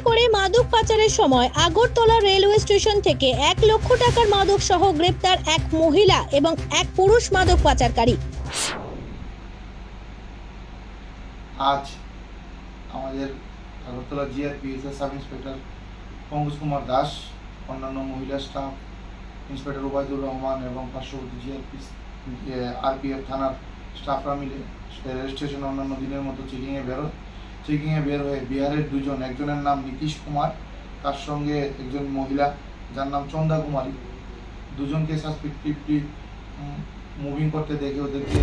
করে মাদক পাচারের সময় আগরতলা রেলওয়ে স্টেশন থেকে 1 লক্ষ টাকার মাদক সহ গ্রেপ্তার এক মহিলা এবং এক পুরুষ মাদক পাচারকারী। আজ আমাদের Agartala GRPS sub inspector Pankaj Kumar Das, অন্যান্য মহিলা স্টাফ, ইন্সপেক্টর ওবায়দুর রহমান এবং পার্শ্ববর্তী আরপিএফ থানার স্টাফরা মিলে রেল স্টেশনে অন্যান্য দিনের মতো চেকিংয়ে বের হয়ে বিহারের দুজন, একজনের নাম নীতিশ কুমার, তার সঙ্গে একজন মহিলা যার নাম চন্দা কুমারী, দুজনকে সাসপেক্টিভলি মুভিং করতে দেখে ওদেরকে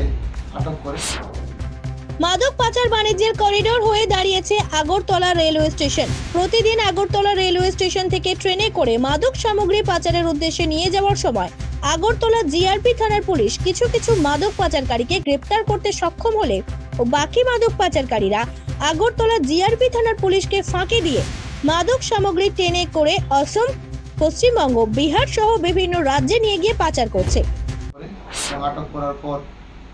আটক করে। মাদক পাচার বাণিজ্যের করিডোর হয়ে দাঁড়িয়েছে আগরতলা রেলওয়ে স্টেশন। প্রতিদিন আগরতলা রেলওয়ে স্টেশন থেকে ট্রেনে করে মাদক সামগ্রী পাচারের উদ্দেশ্যে নিয়ে যাওয়ার সময় আগরতলা জিআরপি থানার পুলিশ কিছু মাদক পাচারকারীকে গ্রেপ্তার করতে সক্ষম হলে ও বাকি মাদক পাচারকারীরা আগরতলা জিআরপি থানার পুলিশকে ফাঁকি দিয়ে মাদক সামগ্রী ট্রেনে করে অসম, পশ্চিমবঙ্গ, বিহার সহ বিভিন্ন রাজ্যে নিয়ে গিয়ে পাচার করছে। আটক করার পর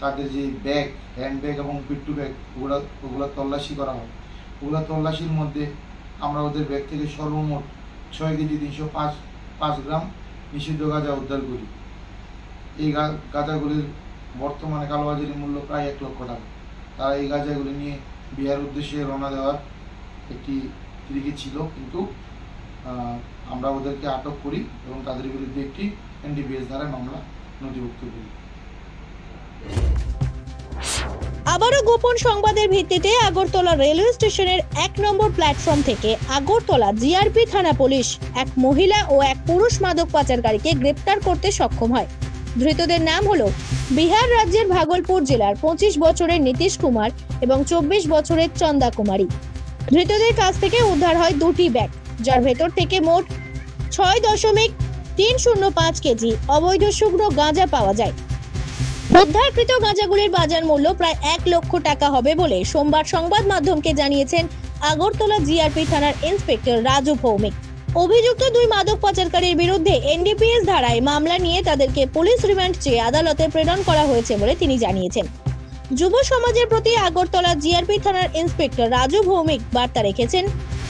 তাদের যে ব্যাগ, হ্যান্ড ব্যাগ এবং পিট্টু ব্যাগ, ওগুলো তল্লাশি করা হয়। ওগুলো তল্লাশির মধ্যে আমরা ওদের ব্যাগ থেকে সর্বমোট 6 কেজি 305 গ্রাম নিষিদ্ধ গাঁজা উদ্ধার করি। এই গাঁজাগুলির বর্তমানে কালোবাজারি মূল্য প্রায় 1 লক্ষ টাকা। তারা এই গাঁজাগুলি নিয়ে বিহার উদ্দেশ্যে রওনা দেওয়ার একটি দিকে ছিল, কিন্তু আমরা ওদেরকে আটক করি এবং তাদের বিরুদ্ধে একটি এনডিপিএস ধারায় মামলা নথিভুক্ত করি। আবারও গোপন সংবাদের ভিত্তিতে আগরতলা রেলওয়ে স্টেশনের 1 নম্বর প্ল্যাটফর্ম থেকে আগরতলা জিআরপি থানা পুলিশ এক মহিলা ও এক পুরুষ মাদক পাচারকারীকে গ্রেপ্তার করতে সক্ষম হয়। ধৃতদের নাম হলো বিহার রাজ্যের ভাগলপুর জেলার 25 বছরের নীতিশ কুমার এবং 24 বছরের চন্দা কুমারী। ধৃতদের কাছ থেকে উদ্ধার হয় 2টি ব্যাগ, যার ভেতর থেকে মোট 6.305 কেজি অবৈধ শুকনো গাঁজা পাওয়া যায়। উদ্ধারকৃত গাঁজাগুলির বাজার মূল্য প্রায় 1 লক্ষ টাকা হবে বলে সোমবার সংবাদ মাধ্যমকে জানিয়েছেন আগরতলা জিআরপি থানার ইন্সপেক্টর রাজু ভৌমিক। অভিযুক্ত 2 মাদক পাচারকারীর বিরুদ্ধে এনডিপিএস ধারায় মামলা নিয়ে তাদেরকে পুলিশ রিমান্ড চেয়ে আদালতে প্রেরণ করা হয়েছে বলে তিনি জানিয়েছেন। যুব সমাজের প্রতি আগরতলা জিআরপি থানার ইন্সপেক্টর রাজু ভৌমিক বার্তা রেখেছেন,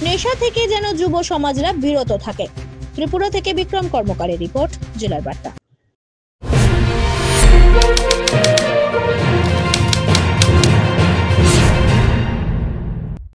নেশা থেকে যেন যুব সমাজরা বিরত থাকে। ত্রিপুরা থেকে বিক্রম কর্মকারের রিপোর্ট, জেলার বার্তা।